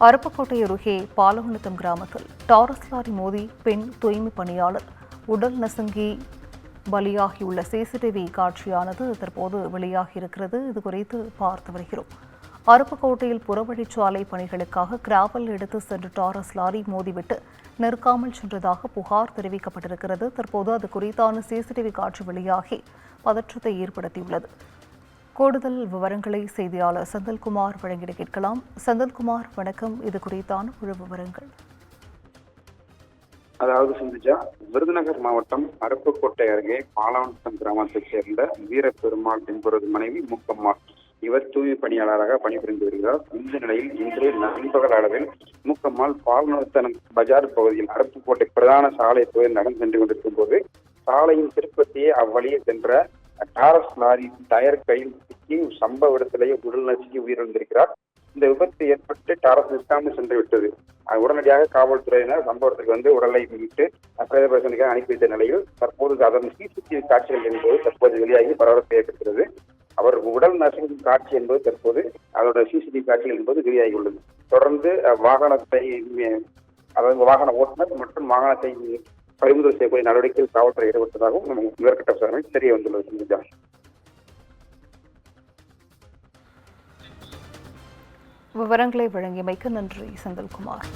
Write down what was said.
அருப்புக்கோட்டை அருகே பாலவனத்தம் கிராமத்தில் Taurus lorry மோதி பெண் தூய்மை பணியாளர் உடல் நசுங்கி பலியாகியுள்ள சிசிடிவி காட்சியானது தற்போது வெளியாகியிருக்கிறது. இதுகுறித்து பார்த்து வருகிறோம். அருப்புக்கோட்டையில் புறவழிச்சாலை பணிகளுக்காக கிராவல் எடுத்து சென்ற டாரஸ் லாரி மோதிவிட்டு நிற்காமல் சென்றதாக புகார் தெரிவிக்கப்பட்டிருக்கிறது. தற்போது அது குறித்தான சிசிடிவி காட்சி வெளியாகி பதற்றத்தை ஏற்படுத்தியுள்ளது. கூடுதல் விவரங்களை செய்தியாளர் செந்தில்குமார் வழங்கிட கேட்கலாம். செந்தில்குமார், வணக்கம். இது குறித்தான முழு விவரங்கள். அதாவது சிந்துஜா, விருதுநகர் மாவட்டம் அருப்புக்கோட்டை அருகே பாலவனத்தம் கிராமத்தைச் சேர்ந்த வீரப்பெருமாள் என்பவரது மனைவி முக்கம்மாள். இவர் தூய்மை பணியாளராக பணிபுரிந்து வருகிறார். இந்த நிலையில் இன்று நண்பகல் அளவில் முக்கம்மாள் பாலவனத்தம் பஜார் பகுதியில் அருப்புக்கோட்டை பிரதான சாலை பகுதியில் நடந்து சென்று கொண்டிருக்கும் போது சாலையின் திருப்பத்தையே அவ்வழியே சென்ற டாரஸ் லாரி டயர் கையில் சிக்கி சம்பவ இடத்திலேயே உடல் நசுக்கி உயிரிழந்திருக்கிறார். இந்த விபத்து ஏற்பட்டு டாரஸ் நிற்காமல் சென்று விட்டது. உடனடியாக காவல்துறையினர் சம்பவத்துக்கு உடலை மீட்டு பிரேத பரிசோதனைக்காக அனுப்பி வைத்த நிலையில் தற்போது அதன் சிசிடிவி காட்சிகள் என்பது தற்போது வெளியாகி பரபரப்பு ஏற்படுகிறது. அவர் உடல் நசுங்கும் காட்சி என்பது தற்போது அதோட சிசிடிவி காட்சிகள் என்பது வெளியாகியுள்ளது. தொடர்ந்து வாகனத்தை வாகன ஓட்டுநர் மற்றும் வாகனத்தை பறிமுதல் செய்யக்கூடிய நடவடிக்கையில் காவல்துறை ஈடுபட்டதாகவும் முதற்கட்ட விசாரணை தெரிய வந்துள்ளது. விவரங்களை வழங்கியமைக்கு நன்றி செந்தில்குமார்.